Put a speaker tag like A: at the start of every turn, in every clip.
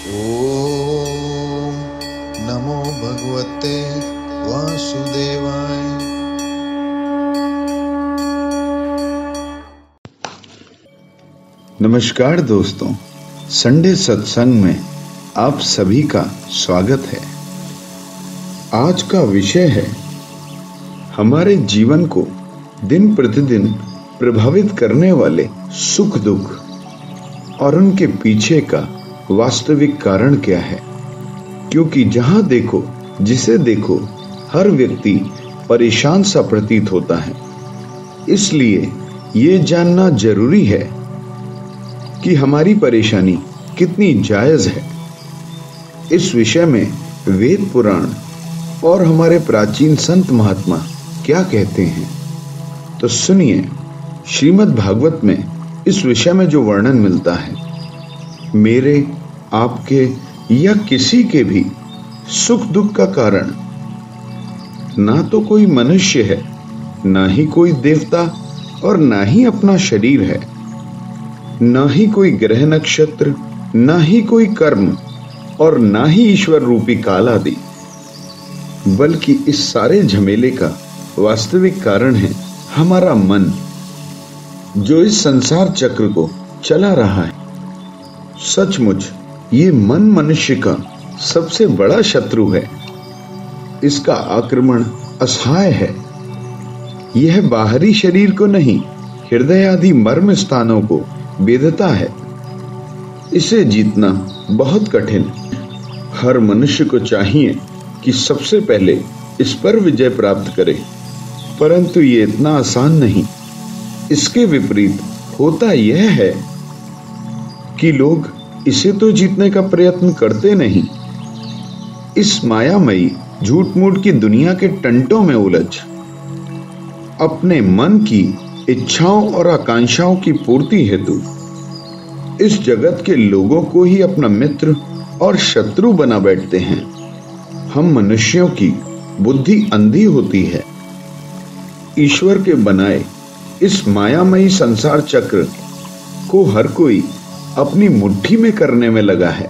A: ओम नमो भगवते वासुदेवाय।
B: नमस्कार दोस्तों, संडे सत्संग में आप सभी का स्वागत है। आज का विषय है हमारे जीवन को दिन प्रतिदिन प्रभावित करने वाले सुख दुख और उनके पीछे का वास्तविक कारण क्या है। क्योंकि जहां देखो जिसे देखो हर व्यक्ति परेशान सा प्रतीत होता है, इसलिए ये जानना जरूरी है कि हमारी परेशानी कितनी जायज है। इस विषय में वेद पुराण और हमारे प्राचीन संत महात्मा क्या कहते हैं, तो सुनिए। श्रीमद् भागवत में इस विषय में जो वर्णन मिलता है, मेरे, आपके या किसी के भी सुख दुख का कारण ना तो कोई मनुष्य है, ना ही कोई देवता और ना ही अपना शरीर है, ना ही कोई ग्रह नक्षत्र, ना ही कोई कर्म और ना ही ईश्वर रूपी काल आदि, बल्कि इस सारे झमेले का वास्तविक कारण है हमारा मन, जो इस संसार चक्र को चला रहा है। सचमुच ये मन मनुष्य का सबसे बड़ा शत्रु है। इसका आक्रमण असहाय है। यह बाहरी शरीर को नहीं, हृदय आदि मर्म स्थानों को वेधता है। इसे जीतना बहुत कठिन। हर मनुष्य को चाहिए कि सबसे पहले इस पर विजय प्राप्त करे, परंतु ये इतना आसान नहीं। इसके विपरीत होता यह है कि लोग इसे तो जीतने का प्रयत्न करते नहीं, इस मायामयी झूठ मूठ की दुनिया के टंटों में उलझ अपने मन की इच्छाओं और आकांक्षाओं की पूर्ति हेतु इस जगत के लोगों को ही अपना मित्र और शत्रु बना बैठते हैं। हम मनुष्यों की बुद्धि अंधी होती है। ईश्वर के बनाए इस मायामयी संसार चक्र को हर कोई अपनी मुट्ठी में करने में लगा है,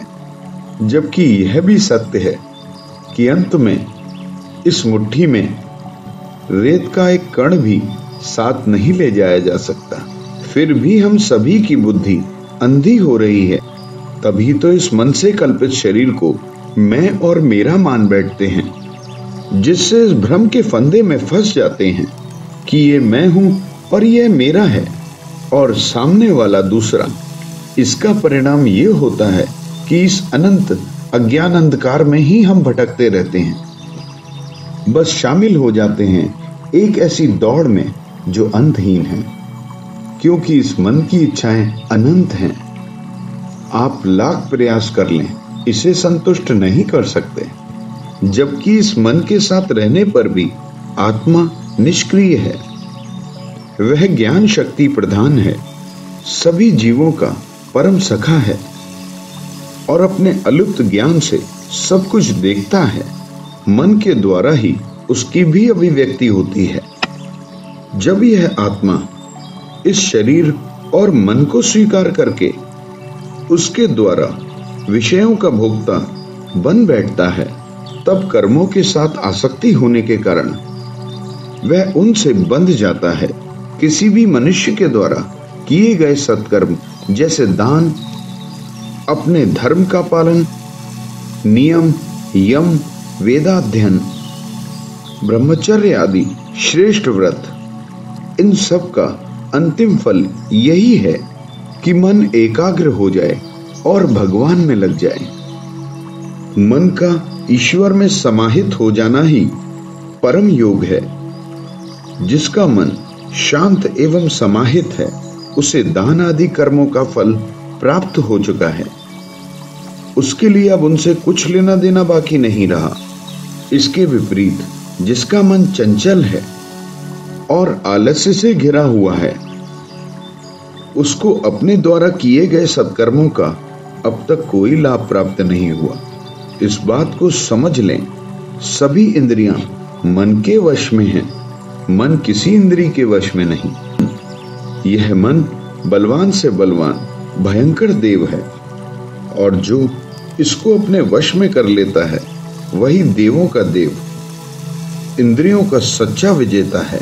B: जबकि यह भी सत्य है कि अंत में इस मुट्ठी में रेत का एक कण भी साथ नहीं ले जाया जा सकता। फिर भी हम सभी की बुद्धि अंधी हो रही है। तभी तो इस मन से कल्पित शरीर को मैं और मेरा मान बैठते हैं, जिससे इस भ्रम के फंदे में फंस जाते हैं कि ये मैं हूं और ये मेरा है और सामने वाला दूसरा। इसका परिणाम ये होता है कि इस अनंत अज्ञान अंधकार में ही हम भटकते रहते हैं। बस शामिल हो जाते हैं एक ऐसी दौड़ में जो अंतहीन है, क्योंकि इस मन की इच्छाएं अनंत हैं। आप लाख प्रयास कर लें, इसे संतुष्ट नहीं कर सकते, जबकि इस मन के साथ रहने पर भी आत्मा निष्क्रिय है। वह ज्ञान शक्ति प्रधान है, सभी जीवों का परम सखा है और अपने अलुप्त ज्ञान से सब कुछ देखता है। मन के द्वारा ही उसकी भी अभिव्यक्ति होती है। जब यह आत्मा इस शरीर और मन को स्वीकार करके उसके द्वारा विषयों का भोक्ता बन बैठता है, तब कर्मों के साथ आसक्ति होने के कारण वह उनसे बंध जाता है। किसी भी मनुष्य के द्वारा किए गए सत्कर्म जैसे दान, अपने धर्म का पालन, नियम, यम, वेदाध्ययन, ब्रह्मचर्य आदि श्रेष्ठ व्रत, इन सब का अंतिम फल यही है कि मन एकाग्र हो जाए और भगवान में लग जाए। मन का ईश्वर में समाहित हो जाना ही परम योग है। जिसका मन शांत एवं समाहित है, उसे दान आदि कर्मों का फल प्राप्त हो चुका है। उसके लिए अब उनसे कुछ लेना देना बाकी नहीं रहा। इसके विपरीत जिसका मन चंचल है और आलस्य से घिरा हुआ है, उसको अपने द्वारा किए गए सत्कर्मों का अब तक कोई लाभ प्राप्त नहीं हुआ। इस बात को समझ लें, सभी इंद्रियां मन के वश में हैं, मन किसी इंद्रिय के वश में नहीं। यह मन बलवान से बलवान भयंकर देव है, और जो इसको अपने वश में कर लेता है वही देवों का देव, इंद्रियों का सच्चा विजेता है।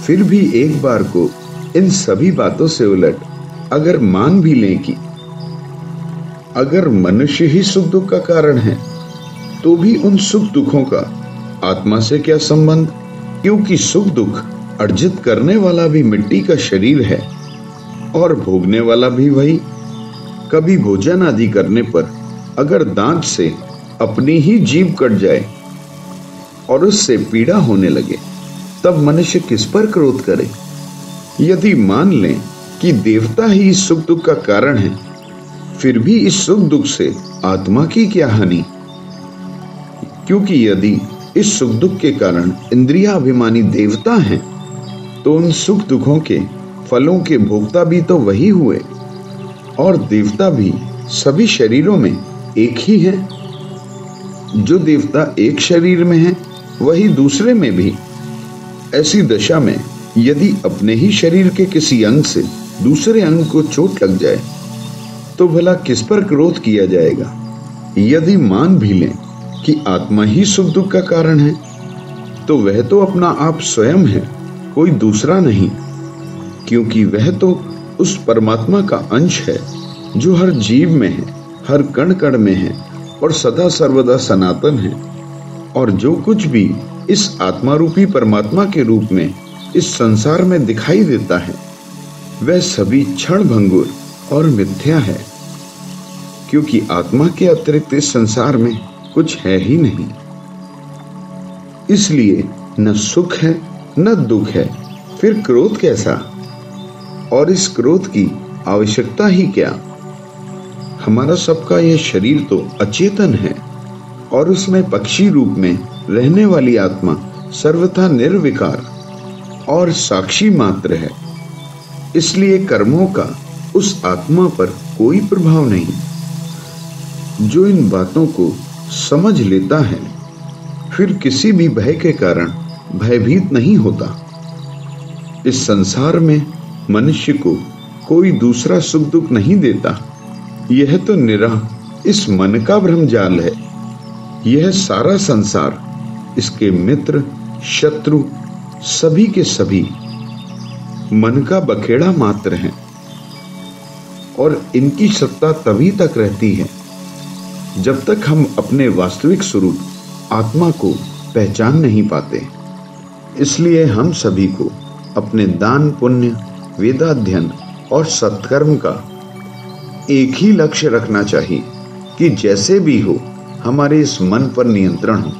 B: फिर भी एक बार को इन सभी बातों से उलट अगर मान भी लें कि अगर मनुष्य ही सुख दुख का कारण है, तो भी उन सुख दुखों का आत्मा से क्या संबंध? क्योंकि सुख दुख अर्जित करने वाला भी मिट्टी का शरीर है और भोगने वाला भी वही। कभी भोजन आदि करने पर अगर दांत से अपनी ही जीभ कट जाए और उससे पीड़ा होने लगे, तब मनुष्य किस पर क्रोध करे? यदि मान लें कि देवता ही इस सुख दुख का कारण है, फिर भी इस सुख दुख से आत्मा की क्या हानि? क्योंकि यदि इस सुख दुख के कारण इंद्रियाभिमानी देवता हैं, तो उन सुख दुखों के फलों के भोक्ता भी तो वही हुए, और देवता भी सभी शरीरों में एक ही है। जो देवता एक शरीर में है, वही दूसरे में भी। ऐसी दशा में यदि अपने ही शरीर के किसी अंग से दूसरे अंग को चोट लग जाए, तो भला किस पर क्रोध किया जाएगा? यदि मान भी लें कि आत्मा ही सुख दुख का कारण है, तो वह तो अपना आप स्वयं है, कोई दूसरा नहीं। क्योंकि वह तो उस परमात्मा का अंश है जो हर जीव में है, हर कण कण में है और सदा सर्वदा सनातन है। और जो कुछ भी इस आत्मा रूपी परमात्मा के रूप में इस संसार में दिखाई देता है, वह सभी क्षण भंगुर और मिथ्या है। क्योंकि आत्मा के अतिरिक्त इस संसार में कुछ है ही नहीं। इसलिए न सुख है न दुख है, फिर क्रोध कैसा? और इस क्रोध की आवश्यकता ही क्या? हमारा सबका यह शरीर तो अचेतन है और उसमें पक्षी रूप में रहने वाली आत्मा सर्वथा निर्विकार और साक्षी मात्र है। इसलिए कर्मों का उस आत्मा पर कोई प्रभाव नहीं। जो इन बातों को समझ लेता है, फिर किसी भी भय के कारण भयभीत नहीं होता। इस संसार में मनुष्य को कोई दूसरा सुख दुख नहीं देता। यह तो निराह इस मन का भ्रमजाल है। यह सारा संसार, इसके मित्र शत्रु सभी के सभी मन का बखेड़ा मात्र है, और इनकी सत्ता तभी तक रहती है जब तक हम अपने वास्तविक स्वरूप आत्मा को पहचान नहीं पाते। इसलिए हम सभी को अपने दान पुण्य, वेदाध्ययन और सत्कर्म का एक ही लक्ष्य रखना चाहिए कि जैसे भी हो हमारे इस मन पर नियंत्रण हो,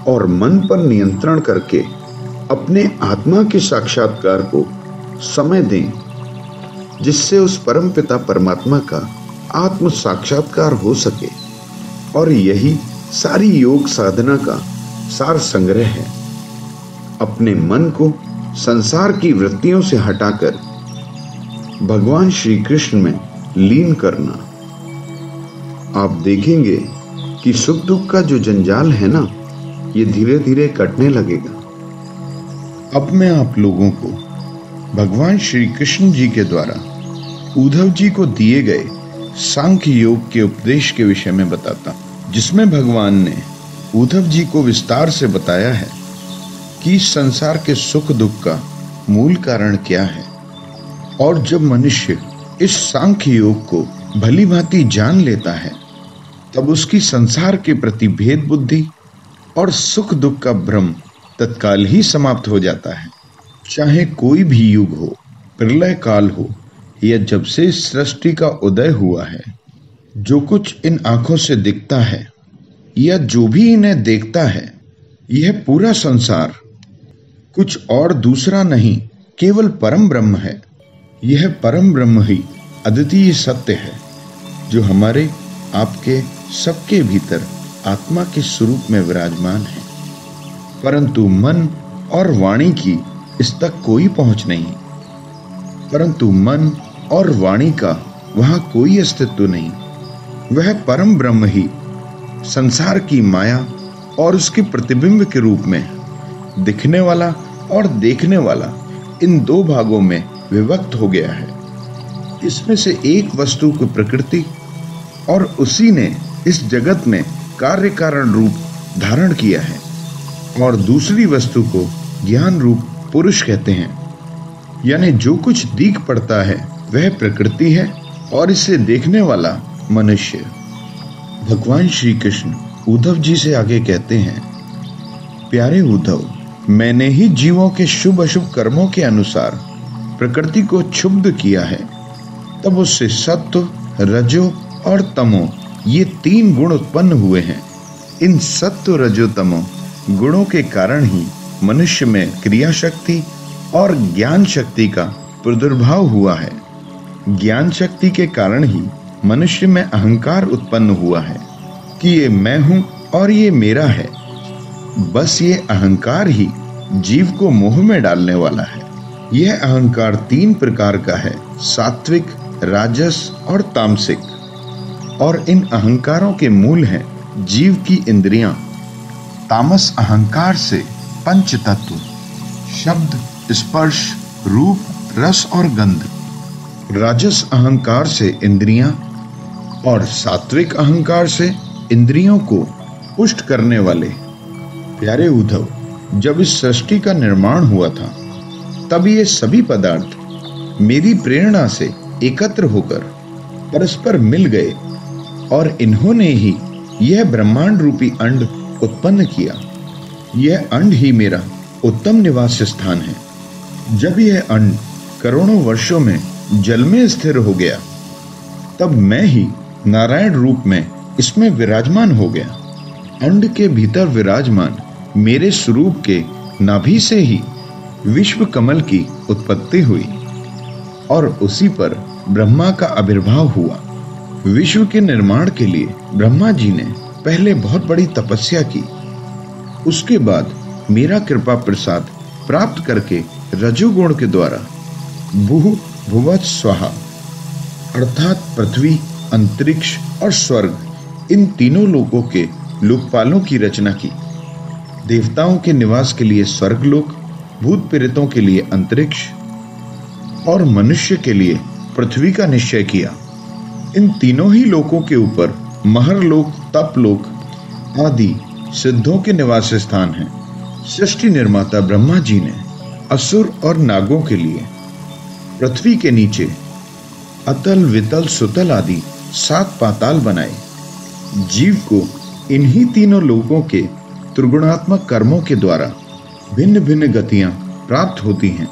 B: और मन पर नियंत्रण करके अपने आत्मा के साक्षात्कार को समय दें, जिससे उस परम पिता परमात्मा का आत्म साक्षात्कार हो सके। और यही सारी योग साधना का सार संग्रह है। अपने मन को संसार की वृत्तियों से हटाकर भगवान श्री कृष्ण में लीन करना। आप देखेंगे कि सुख दुख का जो जंजाल है ना, ये धीरे धीरे कटने लगेगा। अब मैं आप लोगों को भगवान श्री कृष्ण जी के द्वारा उद्धव जी को दिए गए सांख्य योग के उपदेश के विषय में बताता हूं, जिसमें भगवान ने उद्धव जी को विस्तार से बताया है कि संसार के सुख दुख का मूल कारण क्या है। और जब मनुष्य इस सांख्य योग को भली भांति जान लेता है, तब उसकी संसार के प्रति भेद बुद्धि और सुख दुख का भ्रम तत्काल ही समाप्त हो जाता है। चाहे कोई भी युग हो, प्रलय काल हो, या जब से सृष्टि का उदय हुआ है, जो कुछ इन आंखों से दिखता है या जो भी इन्हें देखता है, यह पूरा संसार कुछ और दूसरा नहीं, केवल परम ब्रह्म है। यह परम ब्रह्म ही अद्वितीय सत्य है, जो हमारे आपके सबके भीतर आत्मा के स्वरूप में विराजमान है। परंतु मन और वाणी की इस तक कोई पहुंच नहीं। परंतु मन और वाणी का वहां कोई अस्तित्व नहीं। वह परम ब्रह्म ही संसार की माया और उसके प्रतिबिंब के रूप में दिखने वाला और देखने वाला इन दो भागों में विभक्त हो गया है। इसमें से एक वस्तु की प्रकृति और उसी ने इस जगत में कार्य कारण रूप धारण किया है। और दूसरी वस्तु को ज्ञान रूप पुरुष कहते हैं। यानी जो कुछ दिख पड़ता है वह प्रकृति है और इसे देखने वाला मनुष्य। भगवान श्री कृष्ण उद्धव जी से आगे कहते हैं, प्यारे उद्धव, मैंने ही जीवों के शुभ अशुभ कर्मों के अनुसार प्रकृति को क्षुब्ध किया है। तब उससे सत्व, रजो और तमो ये 3 गुण उत्पन्न हुए हैं। इन सत्व, रजो, तमो गुणों के कारण ही मनुष्य में क्रिया शक्ति और ज्ञान शक्ति का प्रादुर्भाव हुआ है। ज्ञान शक्ति के कारण ही मनुष्य में अहंकार उत्पन्न हुआ है कि ये मैं हूं और ये मेरा है। बस ये अहंकार ही जीव को मोह में डालने वाला है। यह अहंकार 3 प्रकार का है, सात्विक, राजस और तामसिक। और इन अहंकारों के मूल हैं जीव की इंद्रियां। तामस अहंकार से पंच तत्व, शब्द, स्पर्श, रूप, रस और गंध। राजस अहंकार से इंद्रियां और सात्विक अहंकार से इंद्रियों को पुष्ट करने वाले। प्यारे उद्धव, जब इस सृष्टि का निर्माण हुआ था तब ये सभी पदार्थ मेरी प्रेरणा से एकत्र होकर परस्पर मिल गए और इन्होंने ही यह ब्रह्मांड रूपी अंड उत्पन्न किया। यह अंड ही मेरा उत्तम निवास स्थान है। जब यह अंड करोड़ों वर्षों में जल में स्थिर हो गया तब मैं ही नारायण रूप में इसमें विराजमान हो गया। अंड के भीतर विराजमान मेरे स्वरूप के नाभि से ही विश्व कमल की उत्पत्ति हुई और उसी पर ब्रह्मा का आविर्भाव हुआ। विश्व के निर्माण के लिए ब्रह्मा जी ने पहले बहुत बड़ी तपस्या की। उसके बाद मेरा कृपा प्रसाद प्राप्त करके रजोगुण के द्वारा भू, भुवः स्वाहा अर्थात पृथ्वी, अंतरिक्ष और स्वर्ग, इन तीनों लोकों के लोकपालों की रचना की। देवताओं के निवास के लिए स्वर्गलोक, भूत प्रेतों के लिए अंतरिक्ष और मनुष्य के लिए पृथ्वी का निश्चय किया। इन तीनों ही लोकों के ऊपर महरलोक, तपलोक आदि सिद्धों के निवास स्थान हैं। सृष्टि निर्माता ब्रह्मा जी ने असुर और नागों के लिए पृथ्वी के नीचे अतल, वितल, सुतल आदि 7 पाताल बनाए। जीव को इन्हीं तीनों लोकों के त्रिगुणात्मक कर्मों के द्वारा भिन्न भिन्न गतियां प्राप्त होती हैं।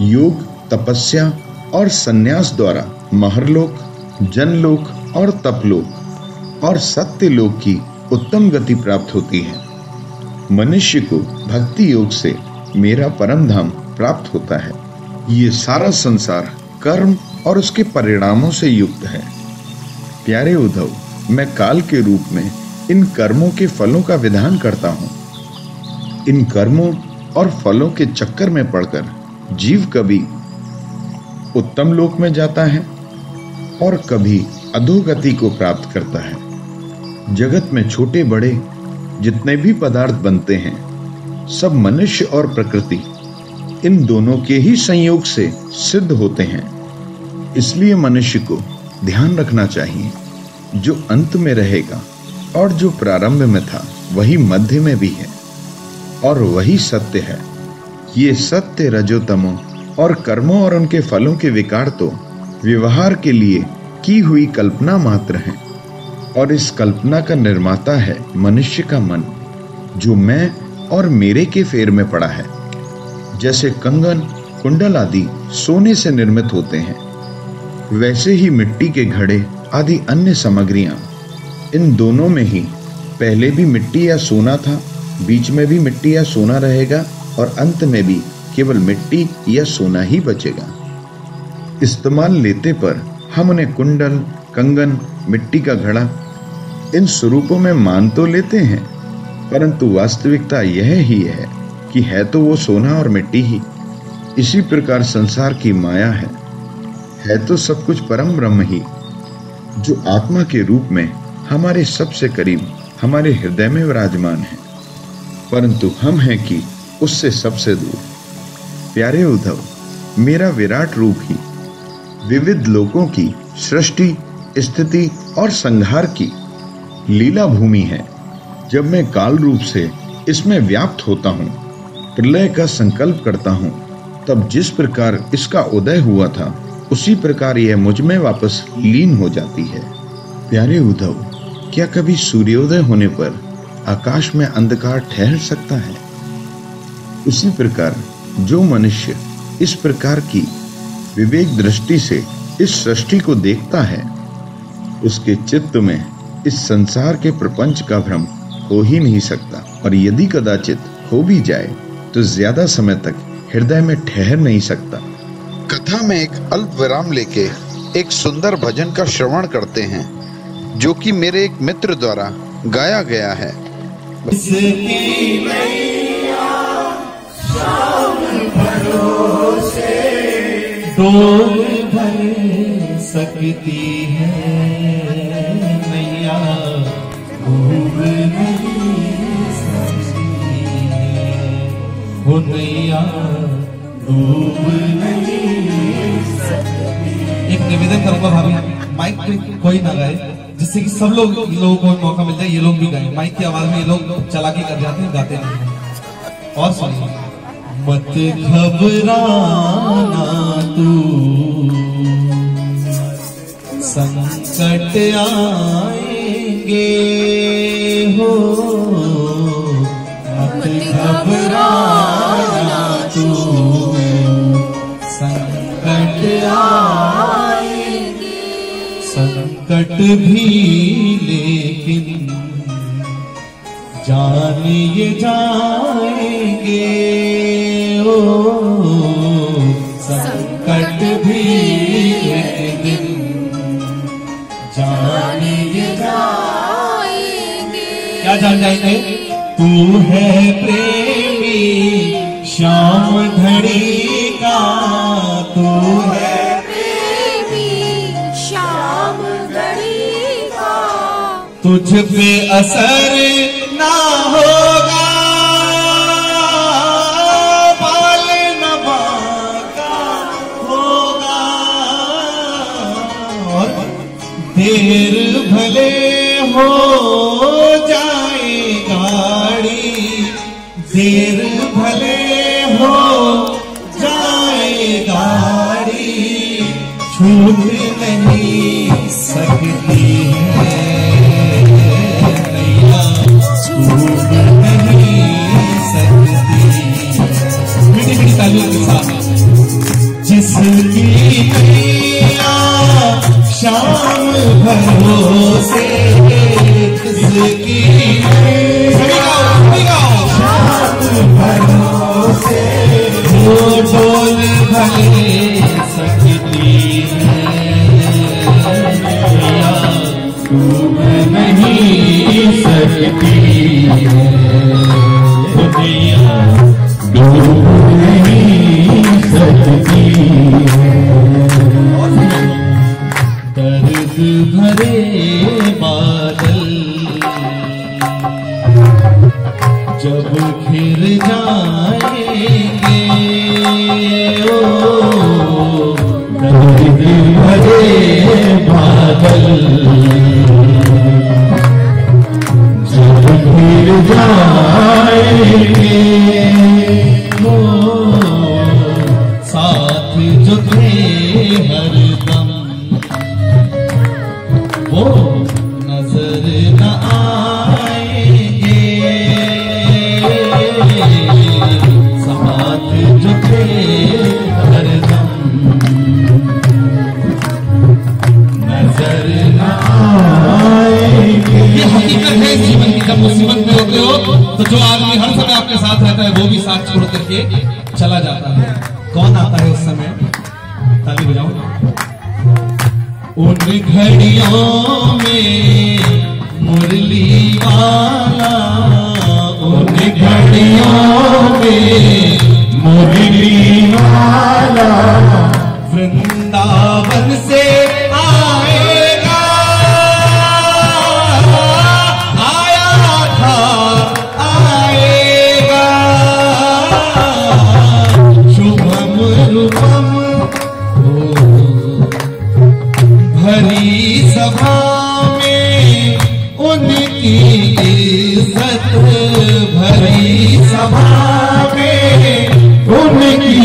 B: योग, तपस्या और संन्यास द्वारा महरलोक, जनलोक और तपलोक और सत्यलोक की उत्तम गति प्राप्त होती है। मनुष्य को भक्ति योग से मेरा परम धाम प्राप्त होता है। ये सारा संसार कर्म और उसके परिणामों से युक्त है। प्यारे उद्धव, मैं काल के रूप में इन कर्मों के फलों का विधान करता हूँ। इन कर्मों और फलों के चक्कर में पड़कर जीव कभी उत्तम लोक में जाता है और कभी अधोगति को प्राप्त करता है। जगत में छोटे बड़े जितने भी पदार्थ बनते हैं सब मनुष्य और प्रकृति इन दोनों के ही संयोग से सिद्ध होते हैं। इसलिए मनुष्य को ध्यान रखना चाहिए, जो अंत में रहेगा और जो प्रारंभ में था वही मध्य में भी है और वही सत्य है। ये सत्य, रजोतमो और कर्मों और उनके फलों के विकार तो व्यवहार के लिए की हुई कल्पना मात्र हैं और इस कल्पना का निर्माता है मनुष्य का मन, जो मैं और मेरे के फेर में पड़ा है। जैसे कंगन, कुंडल आदि सोने से निर्मित होते हैं, वैसे ही मिट्टी के घड़े आदि अन्य सामग्रियां, इन दोनों में ही पहले भी मिट्टी या सोना था, बीच में भी मिट्टी या सोना रहेगा और अंत में भी केवल मिट्टी या सोना ही बचेगा। इस्तेमाल लेते पर हम उन्हें कुंडल, कंगन, मिट्टी का घड़ा इन स्वरूपों में मान तो लेते हैं, परंतु वास्तविकता यह ही है कि है तो वो सोना और मिट्टी ही। इसी प्रकार संसार की माया है तो सब कुछ परम ब्रह्म ही, जो आत्मा के रूप में हमारे सबसे करीब हमारे हृदय में विराजमान है, परंतु हम हैं कि उससे सबसे दूर। प्यारे उद्धव, मेरा विराट रूप ही विविध लोकों की सृष्टि स्थिति और संहार की लीला भूमि है। जब मैं काल रूप से इसमें व्याप्त होता हूँ, प्रलय का संकल्प करता हूँ, तब जिस प्रकार इसका उदय हुआ था उसी प्रकार यह मुझ में वापस लीन हो जाती है। प्यारे उद्धव, क्या कभी सूर्योदय होने पर आकाश में अंधकार ठहर सकता है? उसी प्रकार जो मनुष्य इस प्रकार की विवेक दृष्टि से इस सृष्टि को देखता है, उसके चित्त में इस संसार के प्रपंच का भ्रम हो ही नहीं सकता, और यदि कदाचित हो भी जाए तो ज्यादा समय तक हृदय में ठहर नहीं सकता।
A: कथा में एक अल्प विराम लेके एक सुंदर भजन का श्रवण करते हैं, जो कि मेरे एक मित्र द्वारा गाया गया है।
C: डोल भर सकती है नैया, डूब नहीं सकती है वो नैया, डूब नहीं सकती। एक निवेदन करूंगा भाभी, माइक पे कोई ना गाए, जिससे कि सब लोगों को मौका मिल जाए, ये लोग भी गाएं। माइक की आवाज में ये लोग चालाकी कर जाते हैं, गाते नहीं। और सुनिए, मत घबराना तू, संकट आएंगे हो, मत घबराना तू, संकट आएंगे, संकट भी लेकिन जानिए जाएंगे, संकट भी एक दिन जानिए जाएंगे। क्या जान जाएंगे? तू है प्रेमी श्याम धड़ी का, तू है
D: प्रेमी श्याम धड़ी का,
C: तुझ पे असर ना होगा, देर भले हो जाए गाड़ी, देर भले हो जाए गाड़ी, छूट नहीं सकती है नैया, छूट नहीं सकती। मीठी मीठी तालियों के साथ, जिसकी शाम भरोसे, किसकी शाम भरोसे, वो डोल भले सकती है नैया, डूब नहीं सकती है नैया, डूब नहीं सकती है। दर्द भरे बादल जब घिर जाएंगे, ओ दर्द भरे बादल जब घिर जाएंगे, ओ साथ जो थे हरदम वो नजर न आएंगे, साथ जो थे हरदम नजर न आएंगे। ये हकीकत है जीवन की। जब मुसीबत में होते हो तो जो आदमी हर समय आपके साथ रहता है वो भी साथ छोड़ करके चला जाता है। कौन आता है उस समय? ताली बजाओ। उन घड़ियों में मुरली वाला, उन घड़ियों में मुरली वाला वृंदावन से आएगा, आया था आएगा, शुभम रूपम भरी भरी सभा में उनकी इज्जत, भरी सभा में उनकी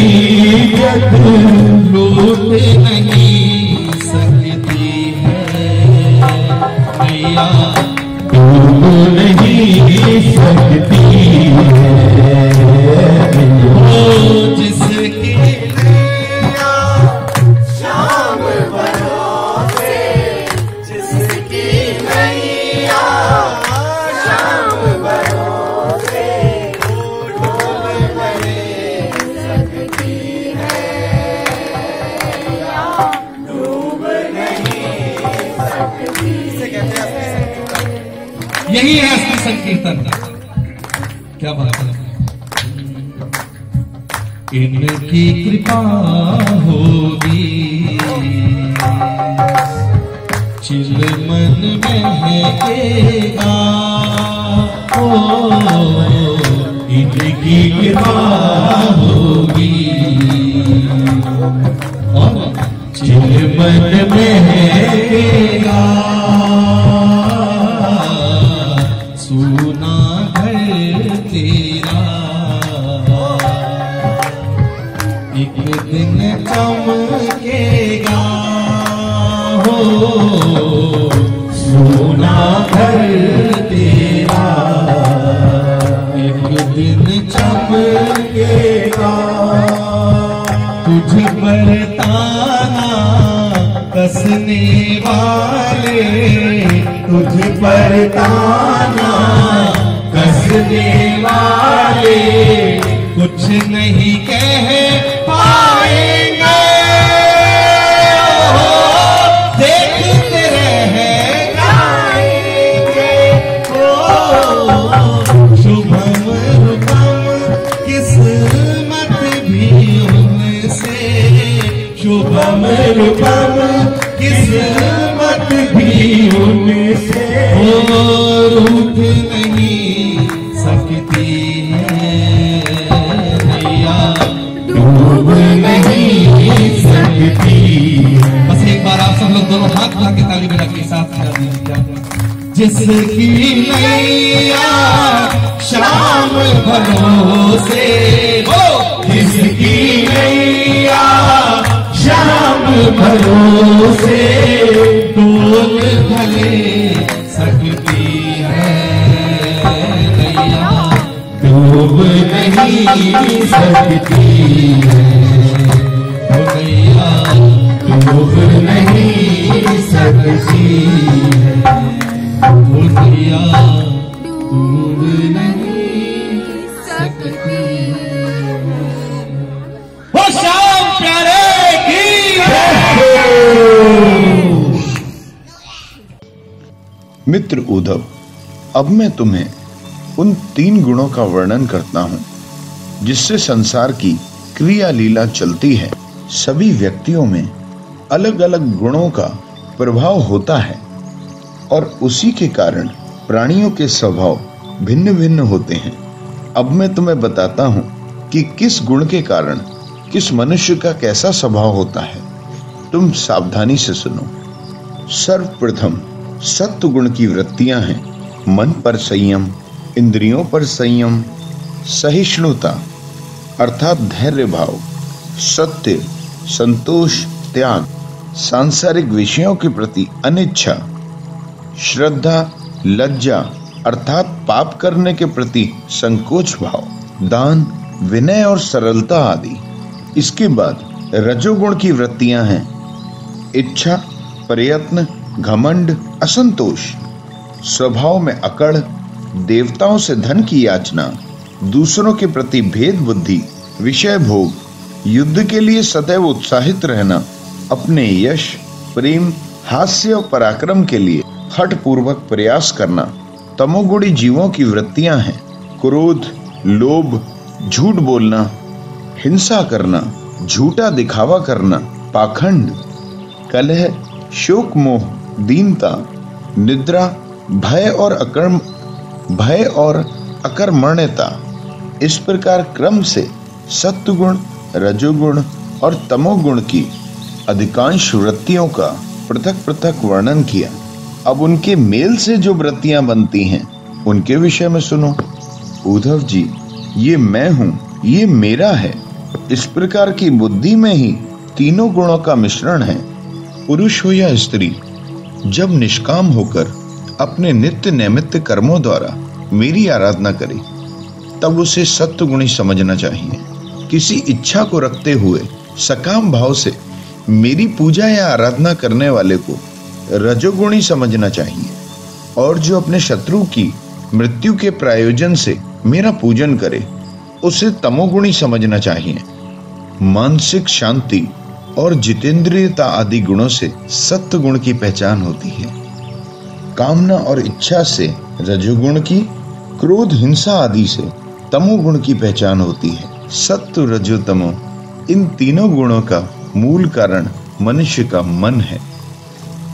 C: इज्जत लूट नहीं सकती है मैया, लूट नहीं सकती है। ओ जिसकी नैया
D: शाम भरोसे, जिसकी नैया शाम भरोसे डूब नहीं सकती है, डूब नहीं सकती।
C: यही है असली संकीर्तन। क्या बात है। इनकी कृपा होगी चिलमन महकेगा, ओ इनकी कृपा होगी और चिलमन महकेगा, सुना घर तेरा एक दिन चमकेगा, हो सोना घर तेरा एक दिन चमकेगा। तुझ पर ताना कसने वाले, तुझ पर ताना कसने वाले कुछ नहीं कह पाएंगे, देखते रह जाएंगे। शुभम रुपम किस्मत भी उनसे, शुभम रुपम किस्मत भी उनसे रूठ नहीं सकती है मैया, डूब नहीं सकती। बस एक बार आप सब लोग दोनों हाथ उठा के ताली बजा के साथ गा दीजिए। जिसकी नैया शाम भरोसे, जिसकी नैया शाम भरोसे डोल भले सकती है नैया, डूब नहीं सकती है नैया, डूब नहीं सकती है नैया, डूब नहीं सकती। वो शाम प्यारे की
B: मित्र उद्धव, अब मैं तुम्हें उन 3 गुणों का वर्णन करता हूं जिससे संसार की क्रिया लीला चलती है। सभी व्यक्तियों में अलग अलग गुणों का प्रभाव होता है और उसी के कारण प्राणियों के स्वभाव भिन्न भिन्न होते हैं। अब मैं तुम्हें बताता हूं कि किस गुण के कारण किस मनुष्य का कैसा स्वभाव होता है। तुम सावधानी से सुनो। सर्वप्रथम सत्व गुण की वृत्तियां हैं मन पर संयम, इंद्रियों पर संयम, सहिष्णुता अर्थात धैर्य भाव, सत्य, संतोष, त्याग, सांसारिक विषयों के प्रति अनिच्छा, श्रद्धा, लज्जा अर्थात पाप करने के प्रति संकोच भाव, दान, विनय और सरलता आदि। इसके बाद रजोगुण की वृत्तियां हैं इच्छा, प्रयत्न, घमंड, असंतोष, स्वभाव में अकड़, देवताओं से धन की याचना, दूसरों के प्रति भेद बुद्धि, विषय भोग, युद्ध के लिए सदैव उत्साहित रहना, अपने यश, प्रेम, हास्य और पराक्रम के लिए हठ पूर्वक प्रयास करना। तमोगुणी जीवों की वृत्तियां हैं क्रोध, लोभ, झूठ बोलना, हिंसा करना, झूठा दिखावा करना, पाखंड, कलह, शोक, मोह, दीनता, निद्रा, भय और अकर्मण्यता। इस प्रकार क्रम से सत्वगुण, रजोगुण और तमोगुण की अधिकांश वृत्तियों का पृथक पृथक वर्णन किया। अब उनके मेल से जो वृत्तियां बनती हैं उनके विषय में सुनो। उद्धव जी, ये मैं हूं, ये मेरा है, इस प्रकार की बुद्धि में ही तीनों गुणों का मिश्रण है। पुरुष हो या स्त्री, जब निष्काम होकर अपने नित्य नैमित्य कर्मों द्वारा मेरी आराधना करे तब उसे सत्वगुणी समझना चाहिए। किसी इच्छा को रखते हुए सकाम भाव से मेरी पूजा या आराधना करने वाले को रजोगुणी समझना चाहिए, और जो अपने शत्रु की मृत्यु के प्रायोजन से मेरा पूजन करे उसे तमोगुणी समझना चाहिए। मानसिक शांति और जितेंद्रियता आदि गुणों से सत्व गुण की पहचान होती है। कामना और इच्छा से रजोगुण की, क्रोध हिंसा आदि से तमोगुण की पहचान होती है। सत्व रजो तमो इन तीनों गुणों का मूल कारण मनुष्य का मन है।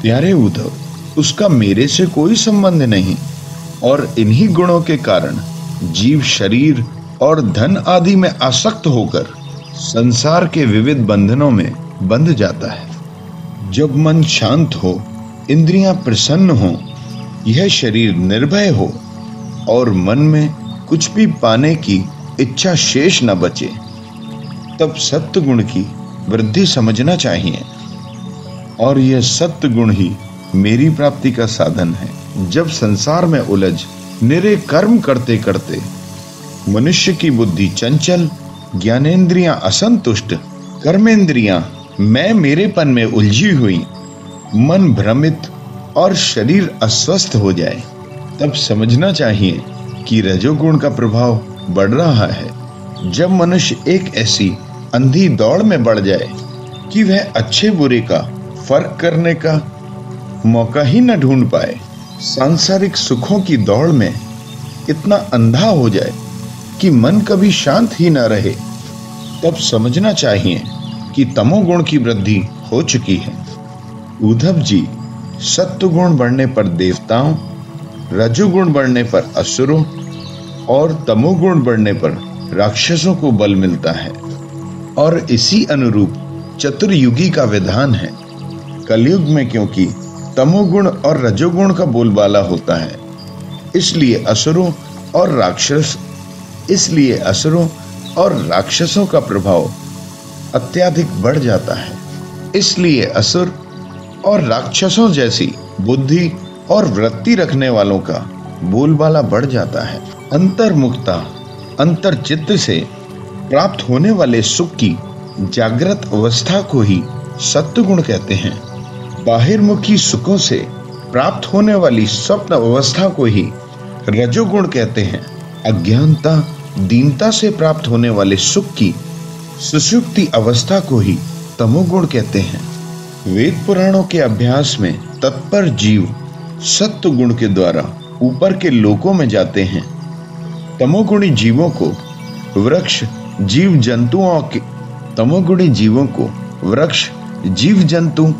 B: प्यारे उद्धव, उसका मेरे से कोई संबंध नहीं, और इन्हीं गुणों के कारण जीव शरीर और धन आदि में आसक्त होकर संसार के विविध बंधनों में बंध जाता है। जब मन शांत हो, इंद्रियां प्रसन्न हो, यह शरीर निर्भय हो और मन में कुछ भी पाने की इच्छा शेष न बचे, तब सत्व गुण की वृद्धि समझना चाहिए, और यह सत्व गुण ही मेरी प्राप्ति का साधन है। जब संसार में उलझ निरे कर्म करते करते मनुष्य की बुद्धि चंचल, ज्ञानेंद्रियां असंतुष्ट, कर्मेंद्रियां मैं मेरेपन में उलझी हुई, मन भ्रमित और शरीर अस्वस्थ हो जाए, तब समझना चाहिए कि रजोगुण का प्रभाव बढ़ रहा है। जब मनुष्य एक ऐसी अंधी दौड़ में बढ़ जाए कि वह अच्छे बुरे का फर्क करने का मौका ही न ढूंढ पाए, सांसारिक सुखों की दौड़ में इतना अंधा हो जाए कि मन कभी शांत ही न रहे, तब समझना चाहिए कि तमोगुण की वृद्धि हो चुकी है। उद्धव जी, सत्वगुण बढ़ने पर देवताओं, रजोगुण बढ़ने पर असुरों और तमोगुण बढ़ने पर राक्षसों को बल मिलता है, और इसी अनुरूप चतुर्युगी का विधान है। कलयुग में क्योंकि तमोगुण और रजोगुण का बोलबाला होता है, इसलिए असुरों और राक्षसों का प्रभाव अत्यधिक बढ़ जाता है। इसलिए असुर और राक्षसों जैसी बुद्धि और वृत्ति रखने वालों का बोलबाला बढ़ जाता है। अंतर्मुखता, अंतर्चित्त से प्राप्त होने वाले सुख की जागृत अवस्था को ही सत्वगुण कहते हैं। बाहिर्मुखी सुखों से प्राप्त होने वाली स्वप्न अवस्था को ही रजोगुण कहते हैं। अज्ञानता, दीनता से प्राप्त होने वाले सुख की सुषुप्ति अवस्था को ही तमोगुण कहते हैं। वेद पुराणों के अभ्यास में तत्पर जीव सत्व गुण के द्वारा ऊपर के लोकों में जाते हैं। तमोगुणी जीवों को वृक्ष जीव जंतु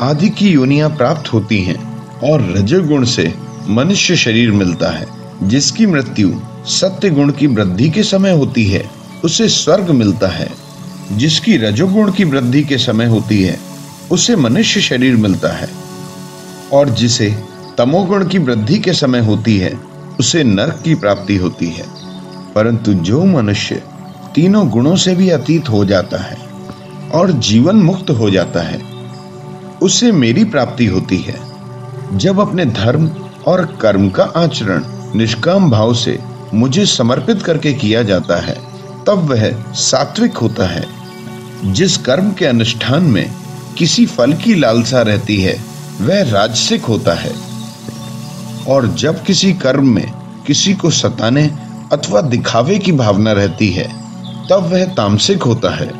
B: आदि की योनियां प्राप्त होती हैं, और रजोगुण से मनुष्य शरीर मिलता है। जिसकी मृत्यु सत्य गुण की वृद्धि के समय होती है उसे स्वर्ग मिलता है। जिसकी रजोगुण की वृद्धि के समय होती है उसे मनुष्य शरीर मिलता है, और जिसे तमोगुण की वृद्धि के समय होती है उसे नरक की प्राप्ति होती है। परंतु जो मनुष्य तीनों गुणों से भी अतीत हो जाता है और जीवन मुक्त हो जाता है, उसे मेरी प्राप्ति होती है। जब अपने धर्म और कर्म का आचरण निष्काम भाव से मुझे समर्पित करके किया जाता है, तब वह सात्विक होता है। जिस कर्म के अनुष्ठान में किसी फल की लालसा रहती है वह राजसिक होता है, और जब किसी कर्म में किसी को सताने अथवा दिखावे की भावना रहती है तब वह तामसिक होता है।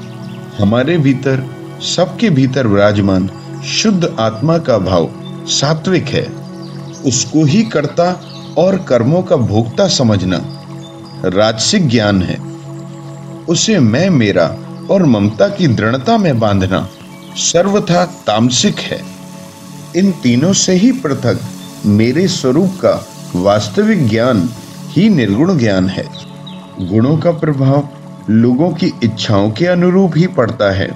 B: हमारे भीतर, सबके भीतर विराजमान शुद्ध आत्मा का भाव सात्विक है। उसको ही कर्ता और कर्मों का भोक्ता समझना राजसिक ज्ञान है। उसे मैं, मेरा और ममता की दृढ़ता में बांधना सर्वथा तामसिक है। इन तीनों से ही पृथक मेरे स्वरूप का वास्तविक ज्ञान ही निर्गुण ज्ञान है। गुणों का प्रभाव लोगों की इच्छाओं के अनुरूप ही पड़ता है,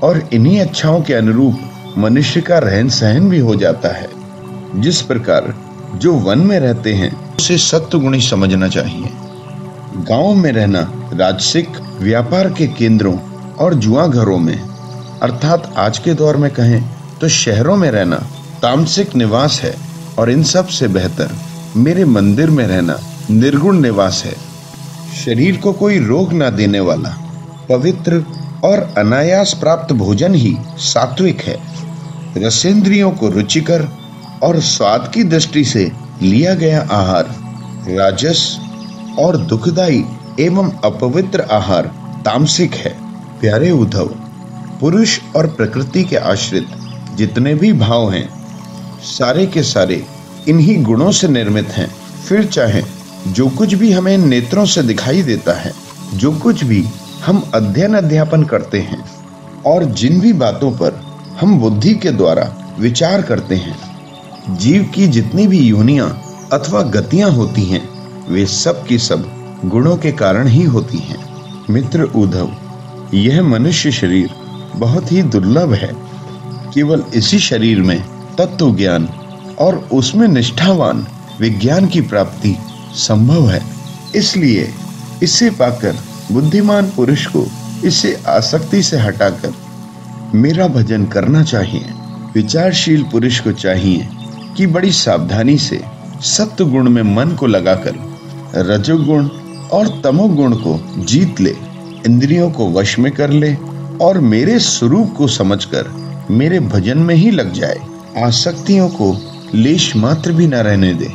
B: और इन्हीं इच्छाओं के अनुरूप मनुष्य का रहन सहन भी हो जाता है। जिस प्रकार जो वन में रहते हैं उसे सत्वगुणी समझना चाहिए। गांव में रहना राजसिक व्यापार के केंद्रों और जुआ घरों में, अर्थात आज के दौर में कहें तो शहरों में रहना तामसिक निवास है। और इन सब से बेहतर मेरे मंदिर में रहना निर्गुण निवास है। शरीर को कोई रोग ना देने वाला पवित्र और अनायास प्राप्त भोजन ही सात्विक है। रसेंद्रियों को रुचिकर और स्वाद की दृष्टि से लिया गया आहार राजस और दुखदायी एवं अपवित्र आहार तामसिक है। प्यारे उद्धव, पुरुष और प्रकृति के आश्रित जितने भी भाव हैं सारे के सारे इन्हीं गुणों से निर्मित हैं। फिर चाहे जो कुछ भी हमें नेत्रों से दिखाई देता है, जो कुछ भी हम अध्ययन अध्यापन करते हैं और जिन भी बातों पर हम बुद्धि के द्वारा विचार करते हैं, जीव की जितनी भी योनियां अथवा गतियां होती हैं वे सब की सब गुणों के कारण ही होती हैं। मित्र उद्धव, यह मनुष्य शरीर बहुत ही दुर्लभ है। केवल इसी शरीर में तत्व ज्ञान और उसमें निष्ठावान विज्ञान की प्राप्ति संभव है। इसलिए इसे पाकर बुद्धिमान पुरुष को इसे आसक्ति से हटाकर मेरा भजन करना चाहिए। विचारशील पुरुष को चाहिए कि बड़ी सावधानी से सत्व गुण में मन को लगाकर रजोगुण और तमोगुण को जीत ले, इंद्रियों को वश में कर ले और मेरे स्वरूप को समझकर मेरे भजन में ही लग जाए। आसक्तियों को लेश मात्र भी न रहने दे।